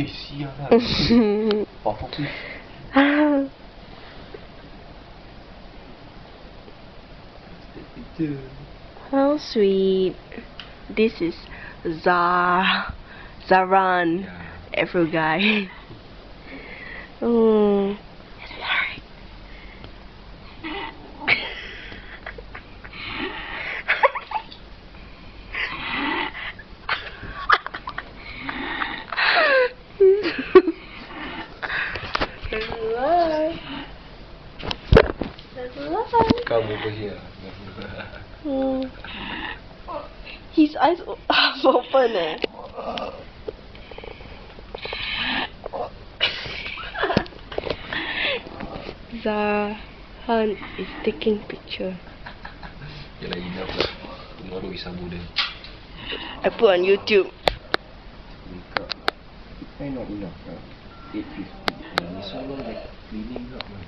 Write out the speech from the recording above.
sial lah. Apa tu? How sweet. This is Zaran, Afro guy. Oh. Come over here. His eyes half open eh. Zahan is taking picture. Yalah, enough lah. Tomorrow is Sabu then. I put on YouTube. Wake up. Why not enough lah? 8:50. Ni so long like cleaning up lah.